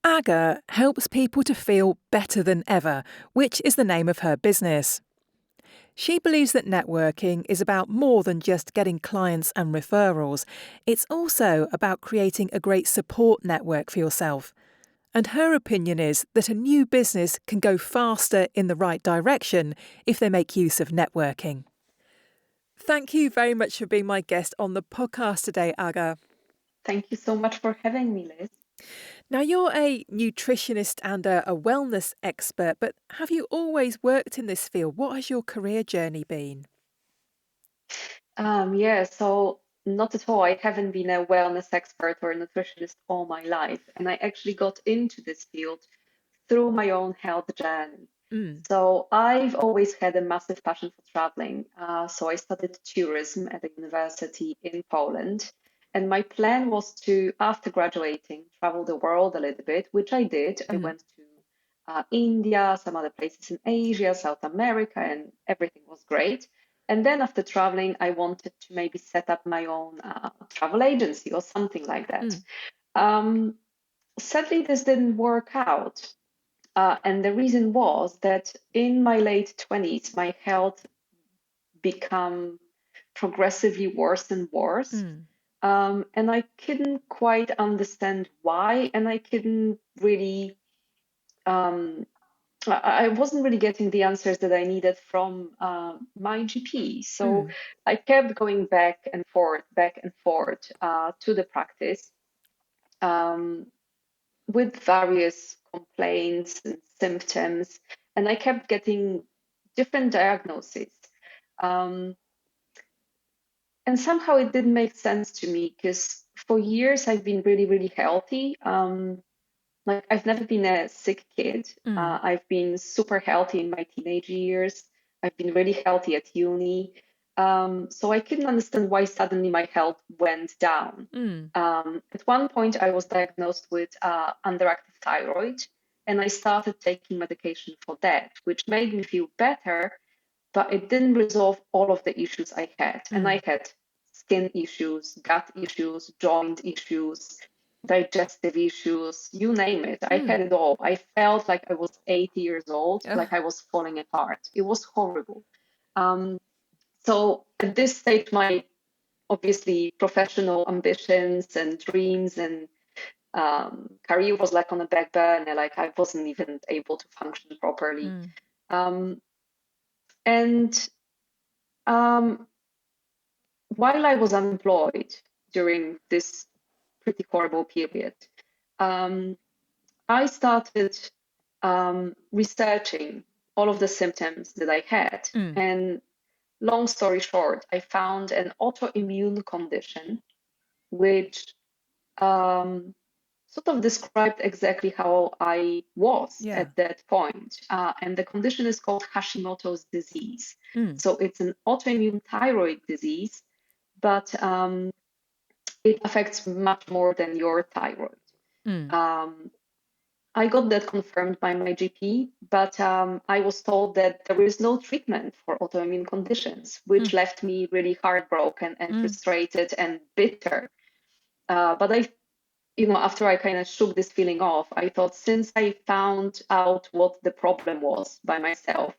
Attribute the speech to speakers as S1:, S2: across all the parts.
S1: Aga helps people to feel better than ever, which is the name of her business. She believes that networking is about more than just getting clients and referrals. It's also about creating a great support network for yourself. And her opinion is that a new business can go faster in the right direction if they make use of networking. Thank you very much for being my guest on the podcast today, Aga.
S2: Thank you so much for having me, Liz.
S1: Now, you're a nutritionist and a wellness expert, but have you always worked in this field? What has your career journey been?
S2: So not at all. I haven't been a wellness expert or a nutritionist all my life, and I actually got into this field through my own health journey.
S1: Mm.
S2: So I've always had a massive passion for traveling. So I studied tourism at a university in Poland, and my plan was to, after graduating, travel the world a little bit, which I did. I
S1: Mm.
S2: went to India, some other places in Asia, South America, and everything was great. And then after traveling, I wanted to maybe set up my own travel agency or something like that.
S1: Mm.
S2: Um, Sadly, this didn't work out. And the reason was that in my late 20s, my health became progressively worse and worse.
S1: Mm.
S2: And I couldn't quite understand why, and I couldn't really um, I wasn't really getting the answers that I needed from my GP. So
S1: Mm.
S2: I kept going back and forth to the practice um, with various complaints and symptoms. And I kept getting different diagnoses. Um, and somehow it didn't make sense to me because for years I've been really, really healthy. Like I've never been a sick kid.
S1: Mm.
S2: I've been super healthy in my teenage years. I've been really healthy at uni. So I couldn't understand why suddenly my health went down.
S1: Mm.
S2: At one point, I was diagnosed with underactive thyroid, and I started taking medication for that, which made me feel better, but it didn't resolve all of the issues I had. And
S1: Mm.
S2: I had skin issues, gut issues, joint issues, digestive issues, you name it. I
S1: Mm.
S2: had it all. I felt like I was 80 years old,
S1: Ugh.
S2: like I was falling apart. It was horrible. Um, so at this stage, my obviously professional ambitions and dreams and career was like on a back burner. Like I wasn't even able to function properly.
S1: Mm.
S2: Um, and um, while I was unemployed during this pretty horrible period, um, I started researching all of the symptoms that I had.
S1: Mm.
S2: And long story short, I found an autoimmune condition which um, sort of described exactly how I was
S1: Yeah.
S2: at that point. And the condition is called Hashimoto's disease.
S1: Mm.
S2: So it's an autoimmune thyroid disease, but it affects much more than your thyroid.
S1: Mm.
S2: Um, I got that confirmed by my GP, but I was told that there is no treatment for autoimmune conditions, which
S1: Mm.
S2: left me really heartbroken and
S1: Mm.
S2: frustrated and bitter. But after I kind of shook this feeling off, I thought since I found out what the problem was by myself,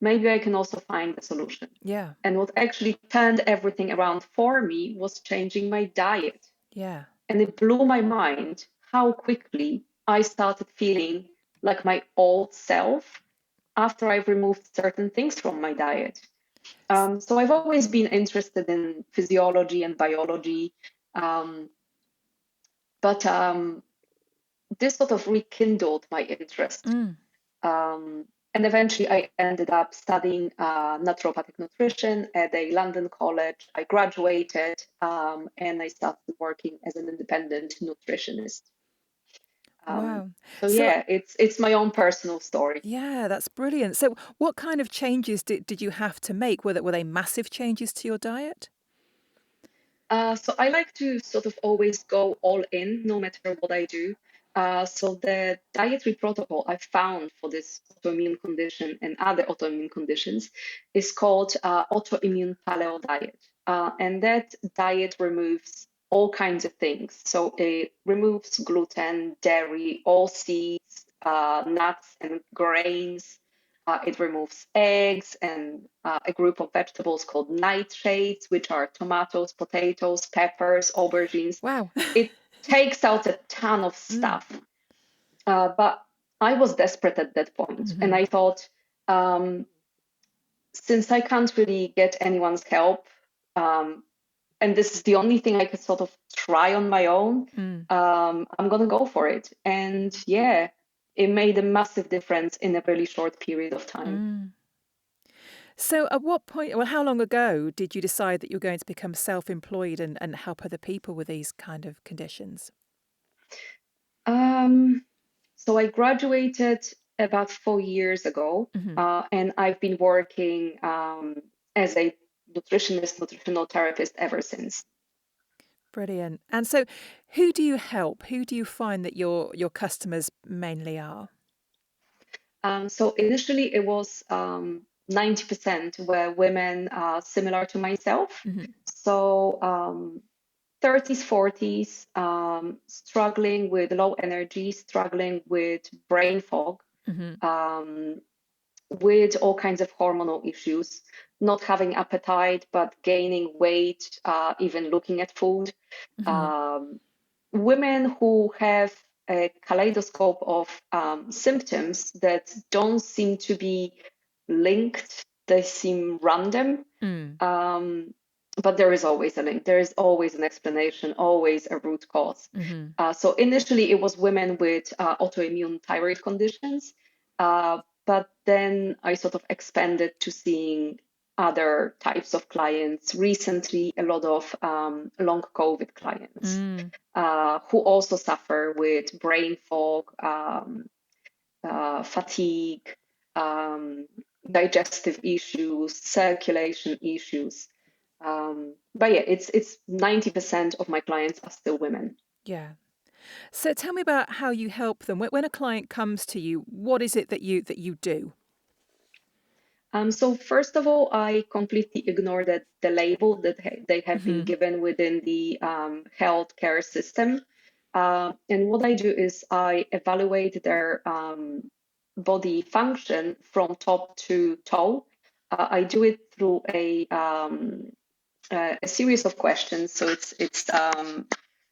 S2: maybe I can also find a solution.
S1: Yeah.
S2: And what actually turned everything around for me was changing my diet.
S1: Yeah.
S2: And it blew my mind how quickly I started feeling like my old self after I've removed certain things from my diet. So I've always been interested in physiology and biology, um, but this sort of rekindled my interest.
S1: Mm.
S2: And eventually I ended up studying naturopathic nutrition at a London college. I graduated and I started working as an independent nutritionist. Um,
S1: Wow.
S2: so
S1: So,
S2: yeah, it's my own personal story.
S1: yeah, that's brilliant. So, what kind of changes did you have to make? Were they massive changes to your diet?
S2: So I like to sort of always go all in, no matter what I do. So the dietary protocol I found for this autoimmune condition and other autoimmune conditions is called autoimmune paleo diet. And that diet removes all kinds of things. So it removes gluten, dairy, all seeds, nuts and grains. It removes eggs and a group of vegetables called nightshades, which are tomatoes, potatoes, peppers, aubergines.
S1: Wow.
S2: It takes out a ton of
S1: Mm.
S2: stuff. But I was desperate at that point, and
S1: Mhm.
S2: I thought, um, since I can't really get anyone's help, um, and this is the only thing I could sort of try on my own,
S1: Mm.
S2: I'm gonna go for it. And yeah, it made a massive difference in a really short period of time.
S1: Mm. So at what point, well, how long ago did you decide that you're going to become self-employed and help other people with these kind of conditions?
S2: Um, so I graduated about 4 years ago,
S1: Mhm.
S2: and I've been working as a nutritionist, nutritional therapist ever since.
S1: Brilliant. And so who do you help? Who do you find that your customers mainly are?
S2: So initially it was 90% were women similar to myself.
S1: Mhm.
S2: So 30s, 40s, struggling with low energy, struggling with brain fog,
S1: Mhm.
S2: um, with all kinds of hormonal issues, not having appetite, but gaining weight, even looking at food.
S1: Mhm.
S2: Um, Women who have a kaleidoscope of symptoms that don't seem to be linked, they seem random.
S1: Mm.
S2: Um, but there is always a link, there is always an explanation, always a root cause.
S1: Mhm.
S2: So initially, it was women with autoimmune thyroid conditions, but then I sort of expanded to seeing other types of clients. Recently, a lot of long COVID clients
S1: Mm.
S2: who also suffer with brain fog, fatigue, um, digestive issues, circulation issues. But yeah, it's 90% of my clients are still women.
S1: Yeah. So tell me about how you help them. When a client comes to you, what is it that you do?
S2: So first of all, I completely ignore the label that they have been
S1: Mhm.
S2: given within the healthcare system. And what I do is I evaluate their body function from top to toe. I do it through a series of questions. So it's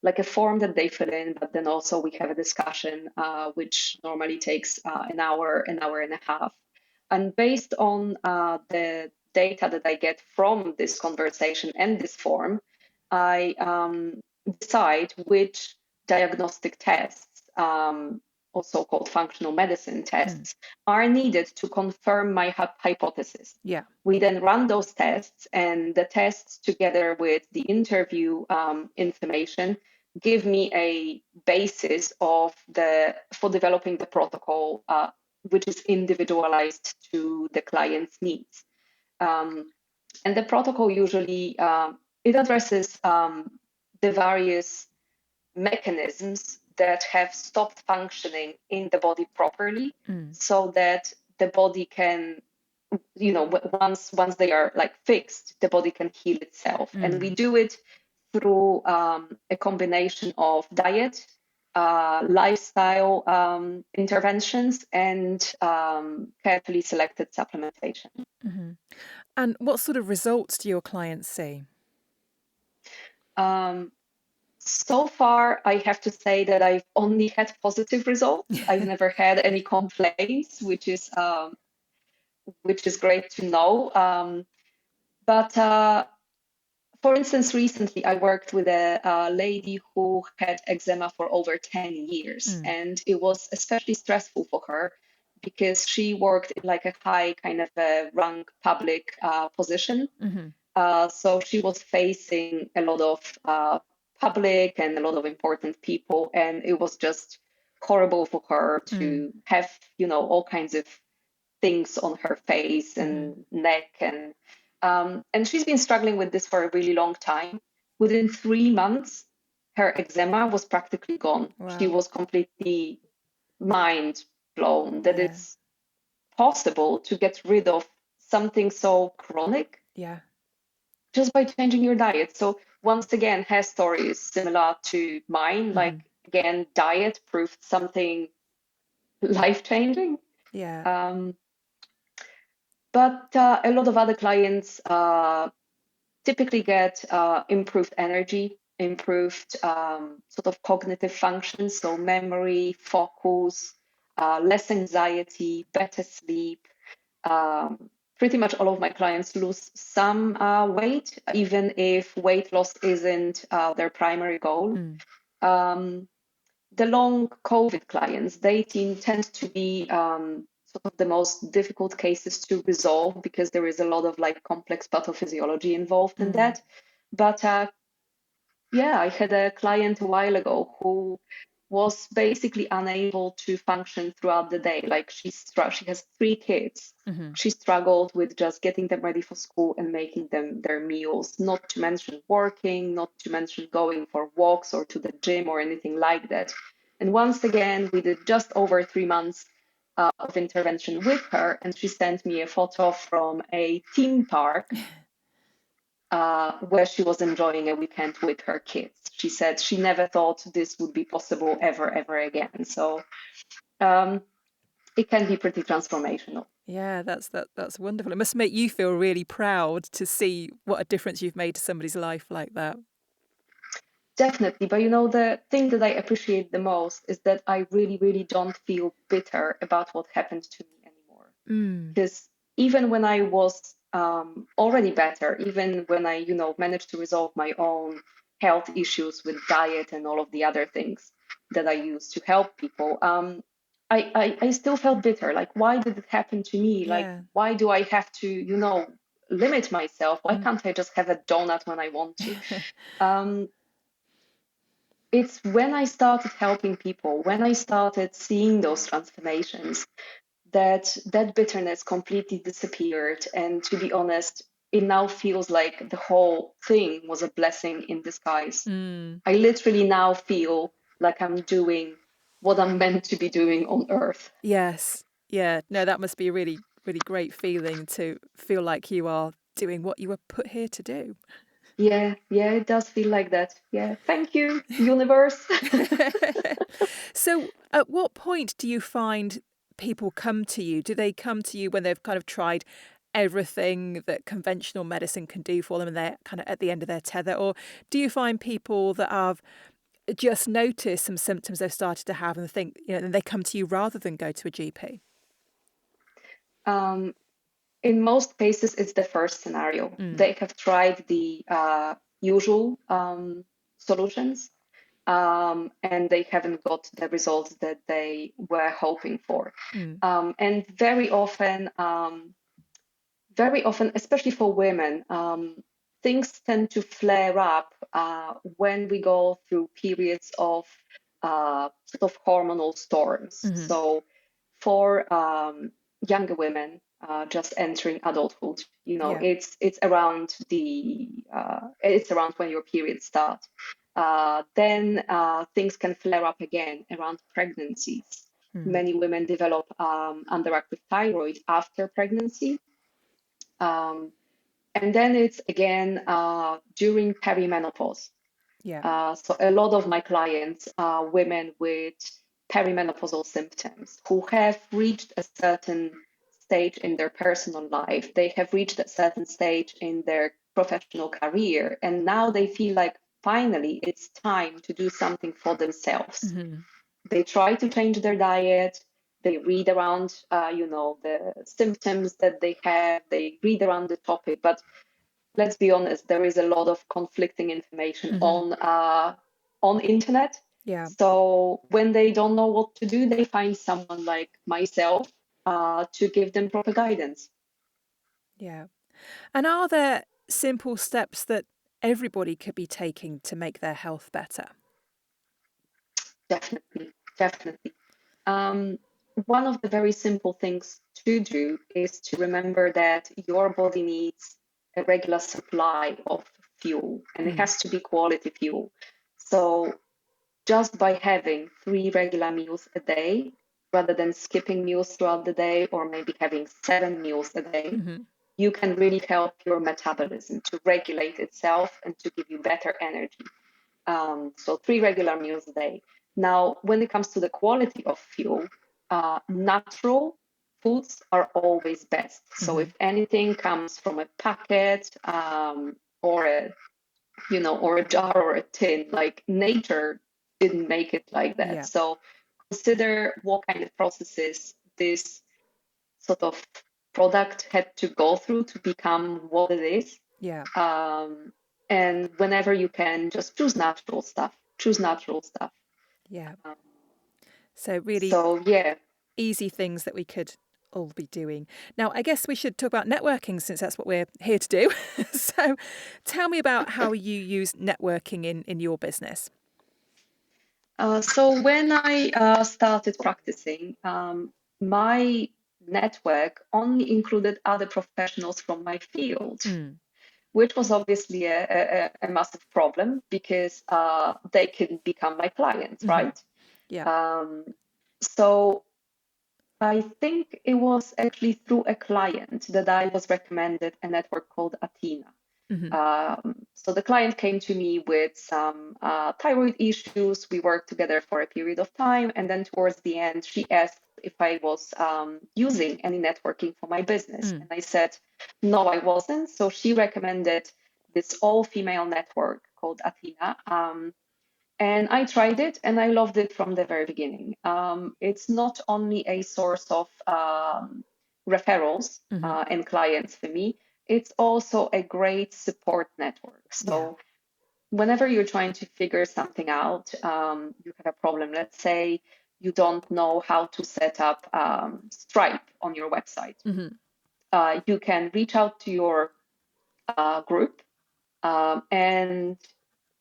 S2: like a form that they fill in, but then also we have a discussion, which normally takes an hour and a half. And based on the data that I get from this conversation and this form, I decide which diagnostic tests, also called functional medicine
S1: Mm.
S2: tests, are needed to confirm my hypothesis.
S1: Yeah.
S2: We then run those tests, and the tests, together with the interview information, give me a basis for developing the protocol, which is individualized to the client's needs. Um, and the protocol usually it addresses the various mechanisms that have stopped functioning in the body properly,
S1: Mm.
S2: so that the body can, once they are like fixed, the body can heal itself. And we
S1: Mm.
S2: do it through a combination of diet, lifestyle interventions, and carefully selected supplementation.
S1: Mhm. And what sort of results do your clients see?
S2: um, So far, I have to say that I've only had positive results. I've never had any complaints, which is great to know. But for instance, recently I worked with a lady who had eczema for over 10 years,
S1: Mm.
S2: and it was especially stressful for her because she worked in like a high kind of a rank public position.
S1: Mhm.
S2: So she was facing a lot of public and a lot of important people, and it was just horrible for her
S1: Mm.
S2: to have, all kinds of things on her face
S1: Mhm.
S2: and neck, and she's been struggling with this for a really long time. Within 3 months, her eczema was practically gone. She
S1: Wow.
S2: was completely mind blown that
S1: Yeah.
S2: it's possible to get rid of something so chronic
S1: Yeah.
S2: just by changing your diet. So once again, her story is similar to mine. Like, again, diet proved something life-changing.
S1: Yeah.
S2: But a lot of other clients typically get improved energy, improved sort of cognitive functions, so memory, focus, less anxiety, better sleep. Pretty much all of my clients lose some weight, even if weight loss isn't their primary goal. The long COVID clients, they tend to be sort of the most difficult cases to resolve because there is a lot of like complex pathophysiology involved in that. But yeah, I had a client a while ago who was basically unable to function throughout the day. Like she has 3 kids. She struggled with just getting them ready for school and making them their meals, not to mention working, not to mention going for walks or to the gym or anything like that. And once again, we did just over 3 months of intervention with her, and she sent me a photo from a theme park where she was enjoying a weekend with her kids. She said she never thought this would be possible ever again. So it can be pretty transformational.
S1: Yeah, that's wonderful. It must make you feel really proud to see what a difference you've made to somebody's life like that.
S2: Definitely. But the thing that I appreciate the most is that I really don't feel bitter about what happened to me anymore. Because even when I was already better, even when I, managed to resolve my own health issues with diet and all of the other things that I use to help people, I still felt bitter. Like, why did it happen to me? Like,
S1: Yeah.
S2: why do I have to, limit myself? Why can't I just have a donut when I want to? It's when I started helping people, when I started seeing those transformations, that bitterness completely disappeared. And to be honest, it now feels like the whole thing was a blessing in disguise. I literally now feel like I'm doing what I'm meant to be doing on earth.
S1: Yes. Yeah. No, that must be a really, really great feeling to feel like you are doing what you were put here to do.
S2: Yeah, it does feel like that. Yeah, thank you, universe.
S1: So, at what point do you find people come to you? Do they come to you when they've kind of tried everything that conventional medicine can do for them and they're kind of at the end of their tether? Or do you find people that have just noticed some symptoms they've started to have and think, and they come to you rather than go to a GP?
S2: In most cases, it's the first scenario. They have tried the usual solutions, and they haven't got the results that they were hoping for. And very often, especially for women, things tend to flare up when we go through periods of sort of hormonal storms. So for younger women just entering adulthood,
S1: Yeah.
S2: it's around it's around when your periods start. Then things can flare up again around pregnancies. Many women develop underactive thyroid after pregnancy. And then it's again during perimenopause.
S1: Yeah.
S2: So a lot of my clients are women with perimenopausal symptoms who have reached a certain stage in their personal life. They have reached a certain stage in their professional career, and now they feel like finally it's time to do something for themselves. They try to change their diet. They read around, the symptoms that they have. They read around the topic, but let's be honest, there is a lot of conflicting information on internet.
S1: Yeah.
S2: So when they don't know what to do, they find someone like myself to give them proper guidance.
S1: Yeah. And are there simple steps that everybody could be taking to make their health better?
S2: Definitely. Um, One of the very simple things to do is to remember that your body needs a regular supply of fuel, and it has to be quality fuel. So just by having 3 regular meals a day, rather than skipping meals throughout the day, or maybe having 7 meals a day, you can really help your metabolism to regulate itself and to give you better energy. So 3 regular meals a day. Now, when it comes to the quality of fuel, natural foods are always best. So if anything comes from a packet or a or a jar or a tin, like nature didn't make it like that.
S1: Yeah.
S2: So consider what kind of processes this sort of product had to go through to become what it is.
S1: Yeah.
S2: And whenever you can, just choose natural stuff. Choose natural stuff.
S1: Yeah.
S2: Um,
S1: So really
S2: so yeah.
S1: easy things that we could all be doing. Now, I guess we should talk about networking since that's what we're here to do. So tell me about how you use networking in your business.
S2: So when I started practicing, my network only included other professionals from my field, which was obviously a massive problem because they couldn't become my clients, right?
S1: Yeah.
S2: So I think it was actually through a client that I was recommended a network called Athena. So the client came to me with some thyroid issues. We worked together for a period of time. And then towards the end, she asked if I was using any networking for my business. And I said, no, I wasn't. So she recommended this all-female network called Athena. And I tried it and I loved it from the very beginning. It's not only a source of referrals and clients for me, it's also a great support network. So whenever you're trying to figure something out, you have a problem. Let's say you don't know how to set up Stripe on your website. You can reach out to your group and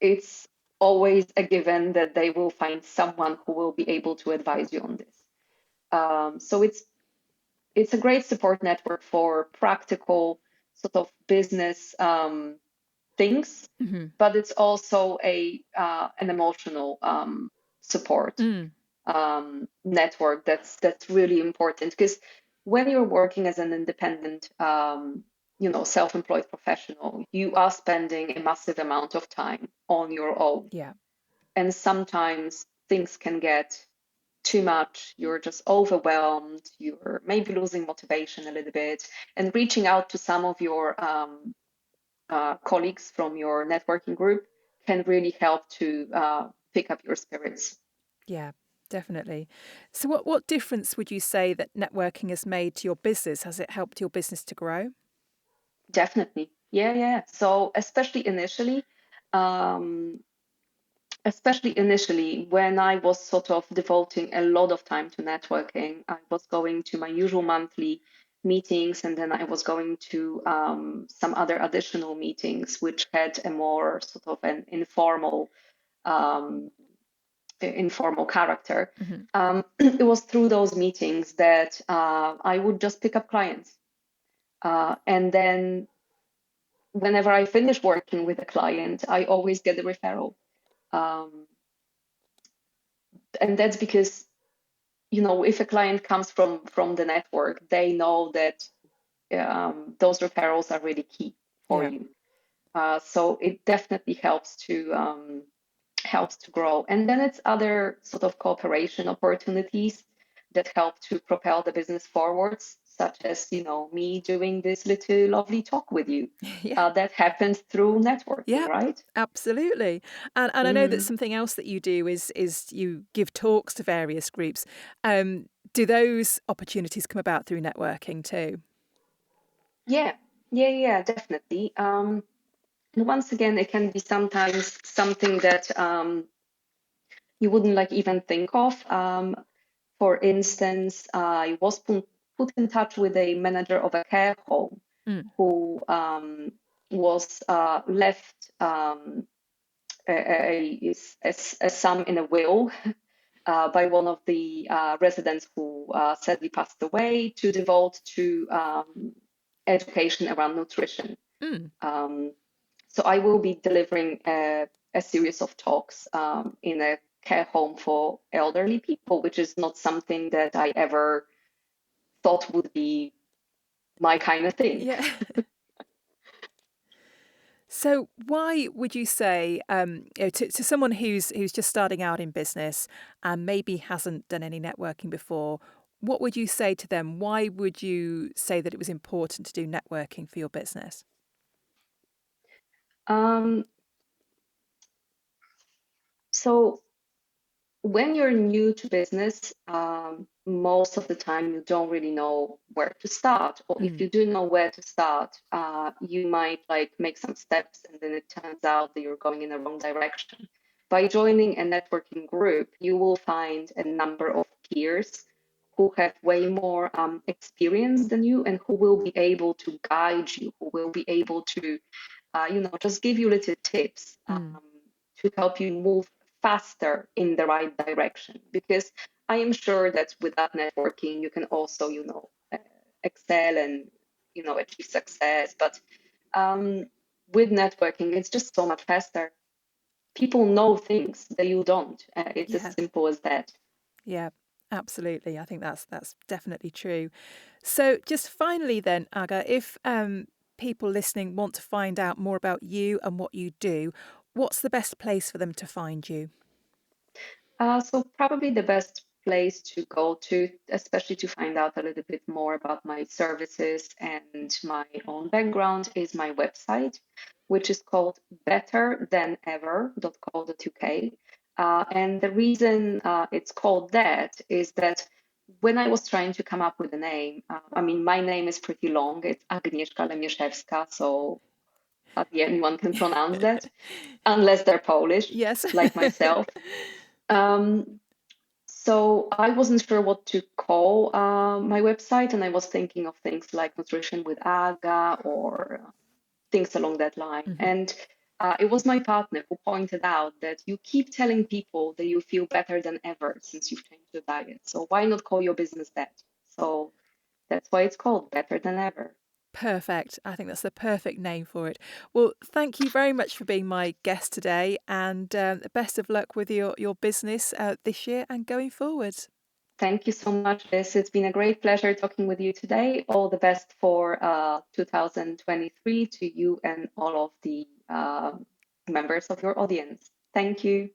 S2: it's always a given that they will find someone who will be able to advise you on this. So it's a great support network for practical sort of business things, but it's also an emotional support network that's really important because when you're working as an independent self-employed professional, you are spending a massive amount of time on your own.
S1: Yeah.
S2: And sometimes things can get too much. You're just overwhelmed. You're maybe losing motivation a little bit. And reaching out to some of your colleagues from your networking group can really help to pick up your spirits.
S1: Yeah, definitely. So what difference would you say that networking has made to your business? Has it helped your business to grow?
S2: Definitely. Yeah. So um, especially initially, when I was sort of devoting a lot of time to networking, I was going to my usual monthly meetings, and then I was going to some other additional meetings, which had a more sort of an um, informal character. It was through those meetings that I would just pick up clients. And then whenever I finish working with a client, I always get a referral. Um, and that's because, if a client comes from the network, they know that those referrals are really key for
S1: Yeah.
S2: you. So it definitely helps to grow. And then it's other sort of cooperation opportunities that help to propel the business forwards, such as, me doing this little lovely talk with you.
S1: Yeah.
S2: That happens through networking,
S1: Yeah,
S2: right?
S1: absolutely. And I know that something else that you do is you give talks to various groups. Do those opportunities come about through networking too?
S2: Yeah, definitely. And once again, it can be sometimes something that you wouldn't like even think of. For instance, I was put in touch with a manager of a care home who was left a sum in a will by one of the residents who sadly passed away to devote to education around nutrition. So I will be delivering a series of talks in a care home for elderly people, which is not something that I ever thought would be my kind of thing.
S1: Yeah. So, why would you say, to someone who's just starting out in business and maybe hasn't done any networking before, what would you say to them? Why would you say that it was important to do networking for your business?
S2: Um, so when you're new to business, most of the time you don't really know where to start. Or if
S1: Mm,
S2: you do know where to start, you might like make some steps and then it turns out that you're going in the wrong direction. By joining a networking group, you will find a number of peers who have way more experience than you and who will be able to guide you, who will be able to just give you little tips
S1: mm,
S2: to help you move faster in the right direction. Because I am sure that without networking, you can also, excel and, achieve success. But um, with networking, it's just so much faster. People know things that you don't. It's as
S1: yeah,
S2: simple as that.
S1: yeah, absolutely. I think that's definitely true. So, just finally, then, Aga, if people listening want to find out more about you and what you do, what's the best place for them to find you?
S2: So probably the best place to go to, especially to find out a little bit more about my services and my own background, is my website, which is called betterthanever.co.uk. And the reason it's called that is that when I was trying to come up with a name, I mean, my name is pretty long. It's Agnieszka Lemieszewska, so hardly anyone can pronounce that unless they're Polish,
S1: Yes.
S2: like myself. Um, so I wasn't sure what to call my website, and I was thinking of things like Nutrition with Aga or things along that line.
S1: Mhm.
S2: And it was my partner who pointed out that you keep telling people that you feel better than ever since you've changed your diet. So why not call your business that? So that's why it's called Better Than Ever.
S1: Perfect. I think that's the perfect name for it. Well, thank you very much for being my guest today, and best of luck with your business this year and going forward.
S2: Thank you so much, Liz. It's been a great pleasure talking with you today. All the best for 2023 to you and all of the members of your audience. Thank you.